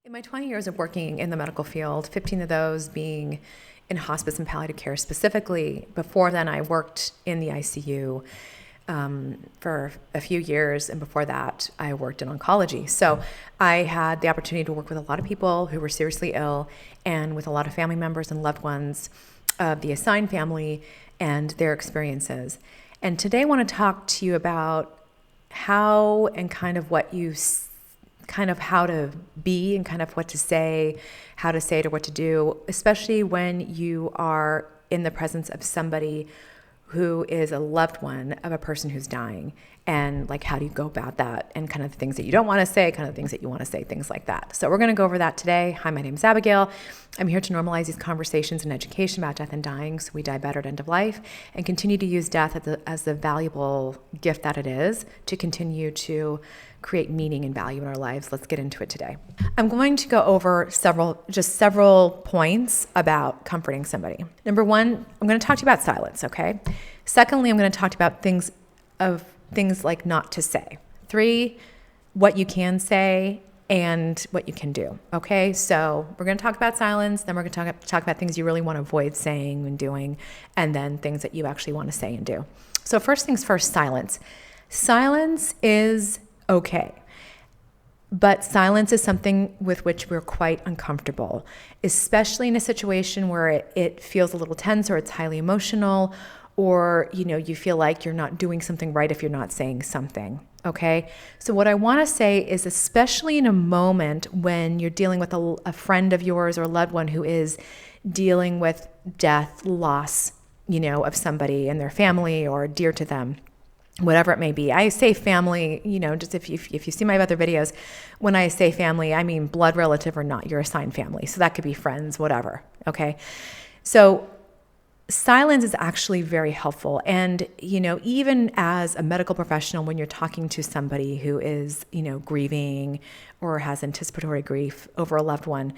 In my 20 years of working in the medical field, 15 of those being in hospice and palliative care specifically, before then I worked in the ICU for a few years, and before that I worked in oncology. So I had the opportunity to work with a lot of people who were seriously ill and with a lot of family members and loved ones of the assigned family and their experiences. And today I want to talk to you about how and kind of what you kind of how to be and kind of what to say, how to say it or what to do, especially when you are in the presence of somebody who is a loved one of a person who's dying, and like how do you go about that, and kind of the things that you don't want to say, kind of things that you want to say, things like that. So we're going to go over that today. Hi, my name is Abigail. I'm here to normalize these conversations and education about death and dying so we die better at end of life and continue to use death as the valuable gift that it is to continue to create meaning and value in our lives. Let's get into it today. I'm going to go over several points about comforting somebody. Number one, I'm going to talk to you about silence, okay? Secondly, I'm going to talk about things like not to say. 3, what you can say and what you can do, okay? So we're going to talk about silence, then we're going to talk about things you really want to avoid saying and doing, and then things that you actually want to say and do. So first things first, silence. Silence is okay. But silence is something with which we're quite uncomfortable, especially in a situation where it feels a little tense or it's highly emotional, or you feel like you're not doing something right if you're not saying something, okay? So what I want to say is, especially in a moment when you're dealing with a friend of yours or a loved one who is dealing with death, loss, of somebody in their family or dear to them, whatever it may be. I say family, just if you see my other videos, when I say family, I mean blood relative or not, your assigned family. So that could be friends, whatever, okay? So silence is actually very helpful. And, even as a medical professional, when you're talking to somebody who is, grieving or has anticipatory grief over a loved one,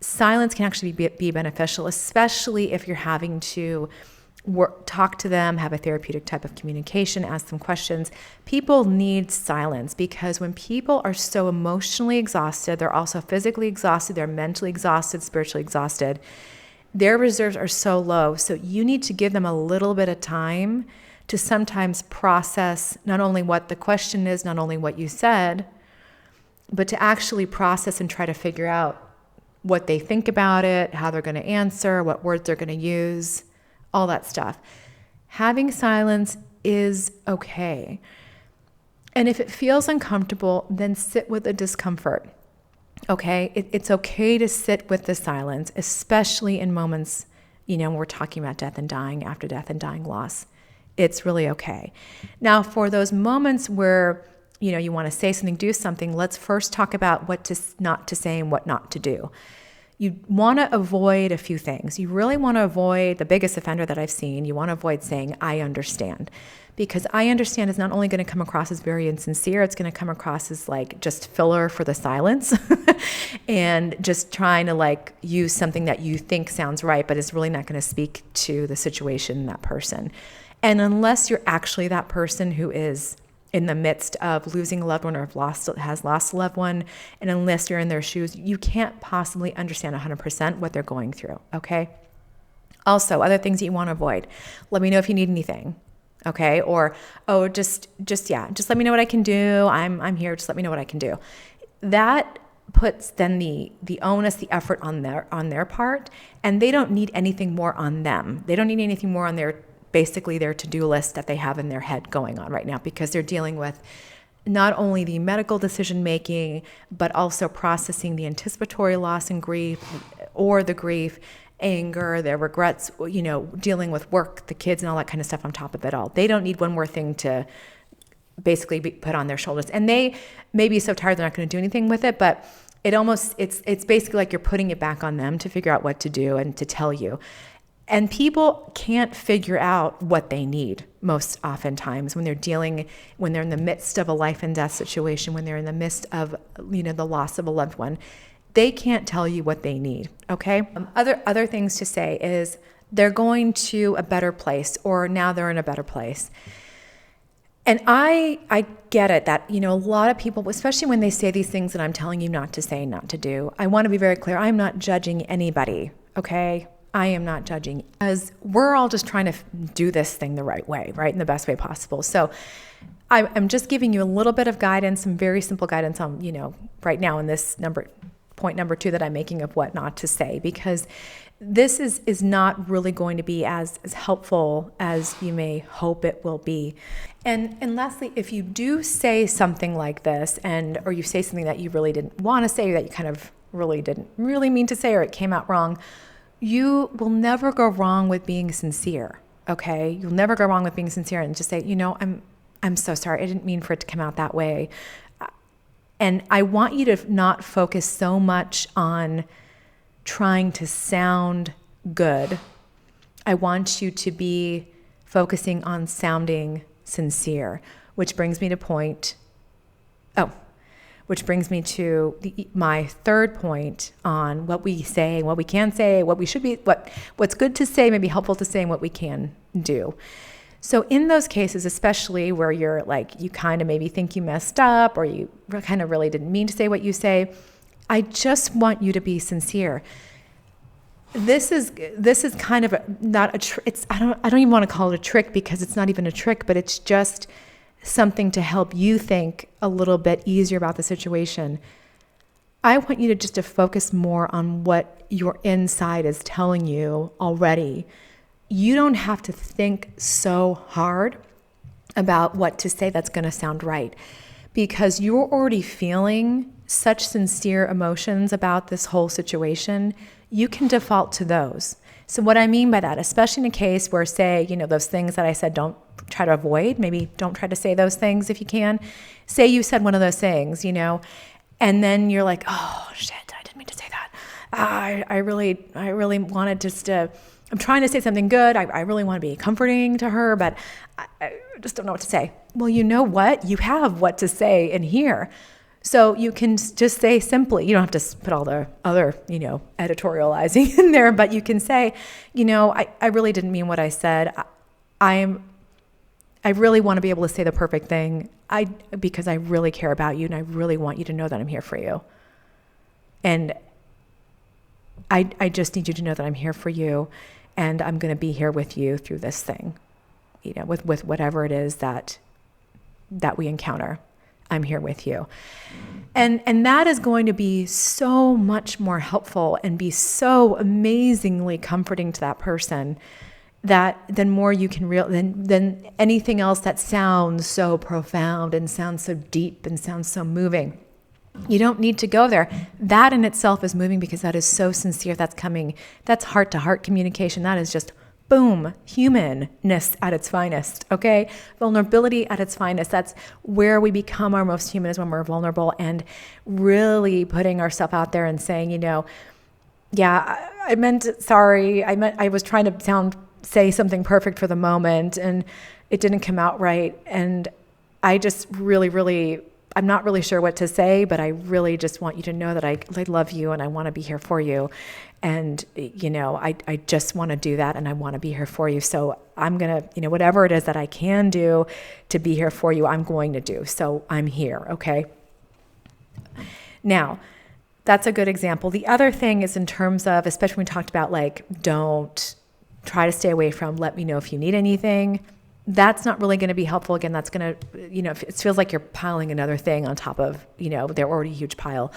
silence can actually be beneficial, especially if you're having to talk to them, have a therapeutic type of communication, ask them questions. People need silence because when people are so emotionally exhausted, they're also physically exhausted, they're mentally exhausted, spiritually exhausted. Their reserves are so low. So you need to give them a little bit of time to sometimes process not only what the question is, not only what you said, but to actually process and try to figure out what they think about it, how they're going to answer, what words they're going to use, all that stuff. Having silence is okay. And if it feels uncomfortable, then sit with the discomfort. Okay? It's okay to sit with the silence, especially in moments, when we're talking about death and dying, after death and dying loss. It's really okay. Now, for those moments where, you want to say something, do something, let's first talk about what not to say and what not to do. You want to avoid a few things. You really want to avoid the biggest offender that I've seen. You want to avoid saying, I understand. Because I understand is not only going to come across as very insincere, it's going to come across as like just filler for the silence and just trying to use something that you think sounds right, but it's really not going to speak to the situation, that person. And unless you're actually that person who is in the midst of losing a loved one or has lost a loved one, and unless you're in their shoes, you can't possibly understand 100% what they're going through, okay? Also, other things that you want to avoid. Let me know if you need anything, okay? Or, just let me know what I can do. I'm here, just let me know what I can do. That puts then the onus, the effort on their part, and they don't need anything more on them. They don't need anything more on basically their to-do list that they have in their head going on right now, because they're dealing with not only the medical decision making, but also processing the anticipatory loss and grief, or the grief, anger, their regrets, dealing with work, the kids and all that kind of stuff on top of it all. They don't need one more thing to basically be put on their shoulders. And they may be so tired they're not going to do anything with it, but it's basically like you're putting it back on them to figure out what to do and to tell you. And people can't figure out what they need most oftentimes when they're in the midst of a life and death situation, when they're in the midst of, the loss of a loved one. They can't tell you what they need, okay? Other things to say is they're going to a better place, or now they're in a better place. And I get it that, a lot of people, especially when they say these things that I'm telling you not to say, not to do, I want to be very clear. I'm not judging anybody, okay? I am not judging, as we're all just trying to do this thing the right way, right? In the best way possible. So I'm just giving you a little bit of guidance, some very simple guidance on, right now in this point number 2 that I'm making of what not to say, because this is not really going to be as helpful as you may hope it will be. And lastly, if you do say something like this, or you say something that you really didn't want to say, or that you kind of really didn't really mean to say, or it came out wrong, you will never go wrong with being sincere, okay? You'll never go wrong with being sincere and just say, I'm so sorry. I didn't mean for it to come out that way. And I want you to not focus so much on trying to sound good. I want you to be focusing on sounding sincere, which brings me to my third point on what we say, what we can say, what we should be, what's good to say, maybe helpful to say, and what we can do. So in those cases, especially where you're like, you kind of maybe think you messed up, or you kind of really didn't mean to say what you say, I just want you to be sincere. This is kind of not a trick. I don't even want to call it a trick, because it's not even a trick, but it's just something to help you think a little bit easier about the situation. I want you to focus more on what your inside is telling you already. You don't have to think so hard about what to say that's going to sound right, because you're already feeling such sincere emotions about this whole situation. You can default to those. So what I mean by that, especially in a case where, say, those things that I said, don't try to avoid, maybe don't try to say those things if you can. Say you said one of those things, and then you're like, oh shit, I didn't mean to say that. I really wanted I'm trying to say something good. I really want to be comforting to her, but I just don't know what to say. Well, you know what? You have what to say in here. So you can just say simply, you don't have to put all the other, editorializing in there, but you can say, I really didn't mean what I said. I really want to be able to say the perfect thing because I really care about you, and I really want you to know that I'm here for you. And I just need you to know that I'm here for you, and I'm going to be here with you through this thing, with whatever it is that we encounter. I'm here with you. And that is going to be so much more helpful and be so amazingly comforting to that person than more you can than anything else that sounds so profound and sounds so deep and sounds so moving. You don't need to go there. That in itself is moving, because that is so sincere. That's heart-to-heart communication. That is just, boom, humanness at its finest, okay? Vulnerability at its finest. That's where we become our most human, is when we're vulnerable and really putting ourselves out there and saying, yeah, I meant, sorry, I was trying to say something perfect for the moment, and it didn't come out right. And I just really, I'm not really sure what to say, but I really just want you to know that I love you, and I want to be here for you. And, I just want to do that, and I want to be here for you. So I'm going to, whatever it is that I can do to be here for you, I'm going to do. So I'm here, okay? Now, that's a good example. The other thing is in terms of, especially when we talked about don't try to stay away from, let me know if you need anything. That's not really going to be helpful. Again, that's going to, it feels like you're piling another thing on top of, their already huge pile.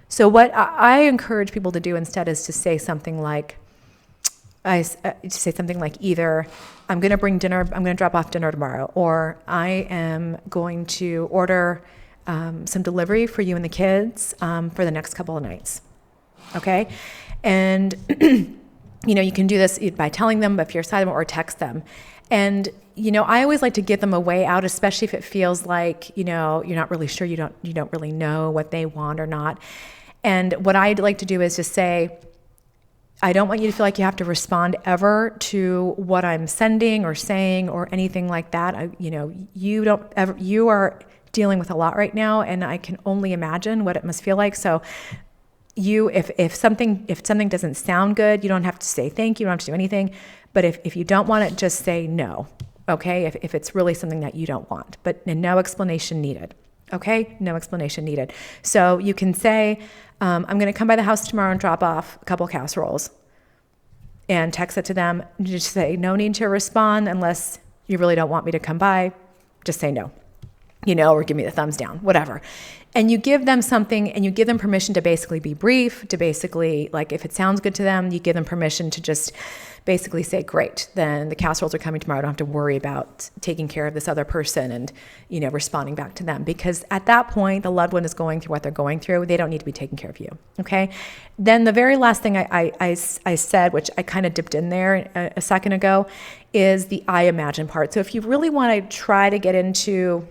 So what I encourage people to do instead is to say something like, either I'm going to bring dinner, I'm going to drop off dinner tomorrow, or I am going to order some delivery for you and the kids for the next couple of nights. Okay? And, you can do this by telling them if you're beside them, or text them. And, I always like to give them a way out, especially if it feels like, you're not really sure, you don't really know what they want or not. And what I'd like to do is just say, I don't want you to feel like you have to respond ever to what I'm sending or saying or anything like that. You are dealing with a lot right now, and I can only imagine what it must feel like. So if something doesn't sound good, you don't have to say thank you, you don't have to do anything. But if you don't want it, just say no. okay, if it's really something that you don't want, but no explanation needed. Okay, no explanation needed. So you can say, I'm going to come by the house tomorrow and drop off a couple casseroles, and text it to them. Just say, no need to respond unless you really don't want me to come by. Just say no, or give me the thumbs down, whatever. And you give them something, and you give them permission to basically be brief, to basically, like, if it sounds good to them, you give them permission to just basically say, great, then the casseroles are coming tomorrow. I don't have to worry about taking care of this other person and, responding back to them. Because at that point, the loved one is going through what they're going through. They don't need to be taking care of you, okay? Then the very last thing I said, which I kind of dipped in there a second ago, is the I imagine part. So if you really want to try to get into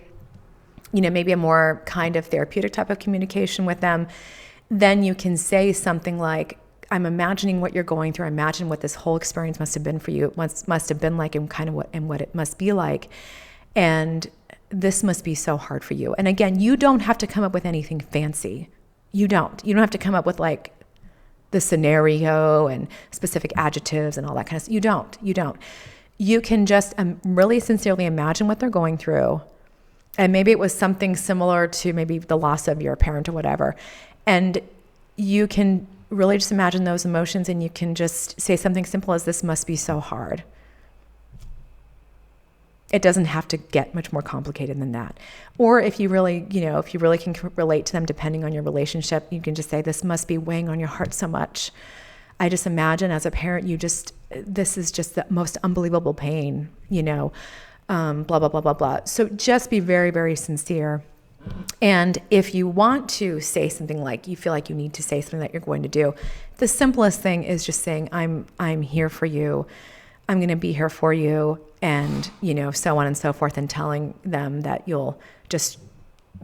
maybe a more kind of therapeutic type of communication with them, then you can say something like, I'm imagining what you're going through. I imagine what this whole experience must have been for you, must have been like, and kind of what it must be like. And this must be so hard for you. And again, you don't have to come up with anything fancy. You don't have to come up with like the scenario and specific adjectives and all that kind of stuff. You don't. You can just really sincerely imagine what they're going through. And maybe it was something similar to maybe the loss of your parent or whatever. And you can really just imagine those emotions, and you can just say something simple as, this must be so hard. It doesn't have to get much more complicated than that. Or if you really can relate to them, depending on your relationship, you can just say, this must be weighing on your heart so much. I just imagine as a parent, this is just the most unbelievable pain, blah, blah, blah, blah, blah. So just be very, very sincere. And if you want to say something, like you feel like you need to say something that you're going to do, the simplest thing is just saying, I'm here for you. I'm going to be here for you. And, so on and so forth, and telling them that you'll just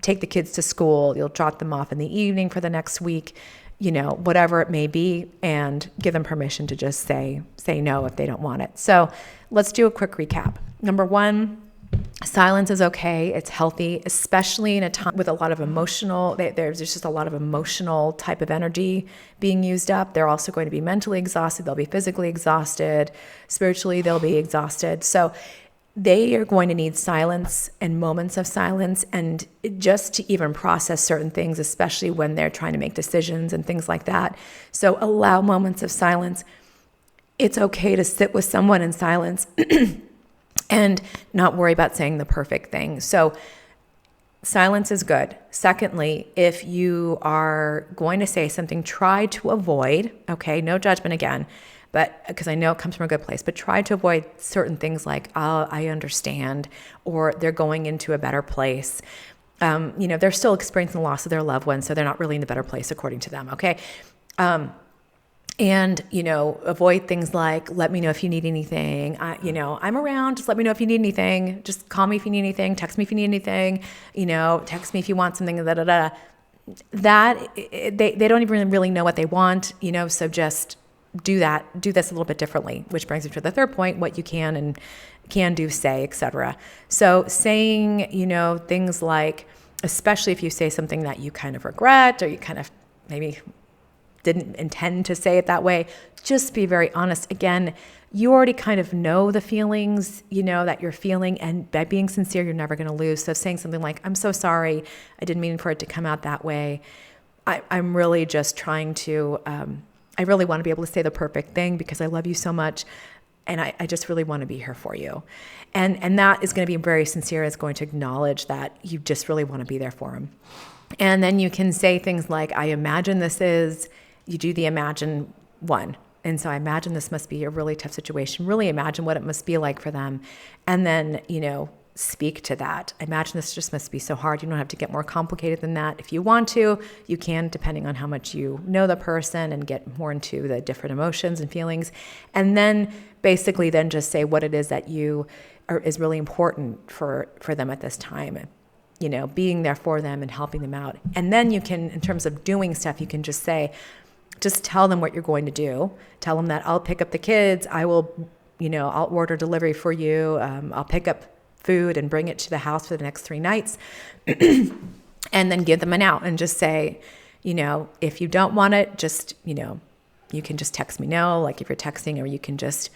take the kids to school. You'll drop them off in the evening for the next week, whatever it may be, and give them permission to just say no if they don't want it. So let's do a quick recap. Number one, silence is okay. It's healthy, especially in a time with a lot of there's just a lot of emotional type of energy being used up. They're also going to be mentally exhausted. They'll be physically exhausted. Spiritually, they'll be exhausted. So they are going to need silence and moments of silence, and just to even process certain things, especially when they're trying to make decisions and things like that. So allow moments of silence. It's okay to sit with someone in silence and not worry about saying the perfect thing. So silence is good. Secondly, if you are going to say something, try to avoid, okay, no judgment again, but because I know it comes from a good place, but try to avoid certain things like, oh, I understand, or they're going into a better place. They're still experiencing the loss of their loved one, so they're not really in the better place according to them, okay? And, avoid things like, let me know if you need anything. I'm around. Just let me know if you need anything. Just call me if you need anything. Text me if you need anything. Text me if you want something, That, they don't even really know what they want, so just do that. Do this a little bit differently, which brings me to the third point, what you can and can do, say, etc. So saying, things like, especially if you say something that you kind of regret, or you kind of maybe didn't intend to say it that way, just be very honest. Again, you already kind of know the feelings, that you're feeling, and by being sincere, you're never going to lose. So saying something like, I'm so sorry, I didn't mean for it to come out that way. I'm really just trying to, I really want to be able to say the perfect thing because I love you so much, and I just really want to be here for you. And that is going to be very sincere. It's going to acknowledge that you just really want to be there for them. And then you can say things like, I imagine you do the imagine one. And so I imagine this must be a really tough situation. Really imagine what it must be like for them. And then, speak to that. I imagine this just must be so hard. You don't have to get more complicated than that. If you want to, you can, depending on how much you know the person, and get more into the different emotions and feelings. And then basically then just say what it is that is really important for them at this time. Being there for them and helping them out. And then you can, in terms of doing stuff, you can just tell them what you're going to do. Tell them that I'll pick up the kids. I'll order delivery for you. I'll pick up food and bring it to the house for the next 3 nights. And then give them an out and just say, if you don't want it, just, you can just text me no, like if you're texting, or you can just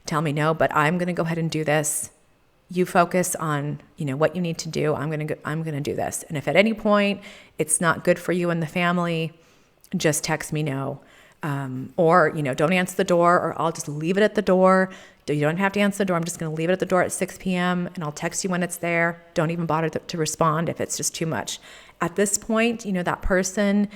tell me no, but I'm going to go ahead and do this. you focus on, what you need to do. I'm going to do this. And if at any point it's not good for you and the family, just text me no. Or, don't answer the door, or I'll just leave it at the door. You don't have to answer the door. I'm just going to leave it at the door at 6 p.m. and I'll text you when it's there. Don't even bother to respond if it's just too much. At this point, that person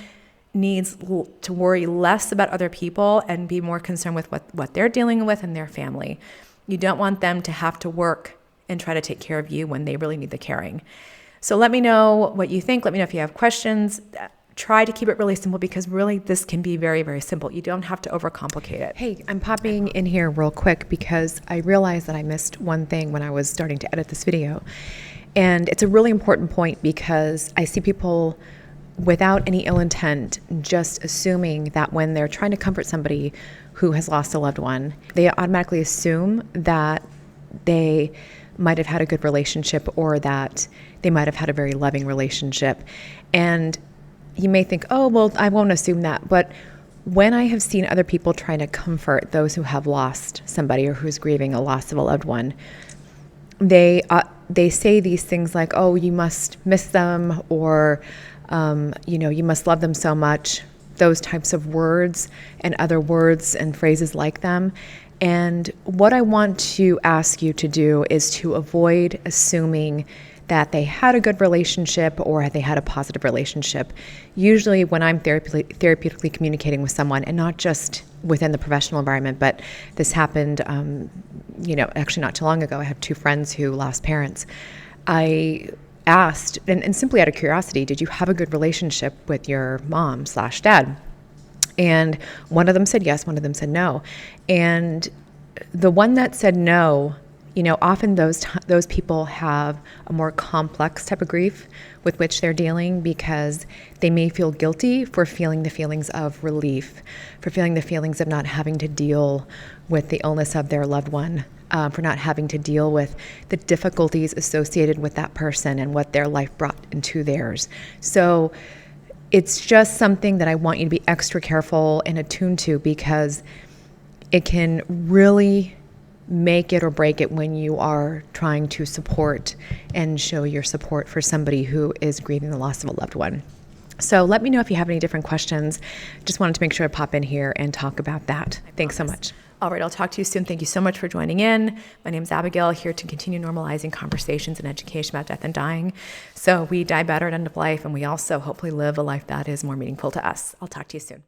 needs to worry less about other people and be more concerned with what they're dealing with and their family. You don't want them to have to work and try to take care of you when they really need the caring. So let me know what you think. Let me know if you have questions. Try to keep it really simple, because really this can be very, very simple. You don't have to overcomplicate it. Hey, I'm popping in here real quick because I realized that I missed one thing when I was starting to edit this video. And it's a really important point, because I see people without any ill intent just assuming that when they're trying to comfort somebody who has lost a loved one, they automatically assume that they might have had a good relationship, or that they might have had a very loving relationship. And you may think, oh, well, I won't assume that. But when I have seen other people trying to comfort those who have lost somebody or who's grieving a loss of a loved one, they say these things like, oh, you must miss them, or, you must love them so much, those types of words and other words and phrases like them. And what I want to ask you to do is to avoid assuming that they had a good relationship or they had a positive relationship. Usually when I'm therapeutically communicating with someone, and not just within the professional environment, but this happened, actually not too long ago. I have two friends who lost parents. I asked, and simply out of curiosity, did you have a good relationship with your mom/dad? And one of them said yes, one of them said no. And the one that said no, often those people have a more complex type of grief with which they're dealing, because they may feel guilty for feeling the feelings of relief, for feeling the feelings of not having to deal with the illness of their loved one, for not having to deal with the difficulties associated with that person and what their life brought into theirs. So it's just something that I want you to be extra careful and attuned to, because it can really make it or break it when you are trying to support and show your support for somebody who is grieving the loss of a loved one. So let me know if you have any different questions. Just wanted to make sure I pop in here and talk about that. Thanks so much. All right, I'll talk to you soon. Thank you so much for joining in. My name is Abigail, here to continue normalizing conversations and education about death and dying, so we die better at end of life, and we also hopefully live a life that is more meaningful to us. I'll talk to you soon.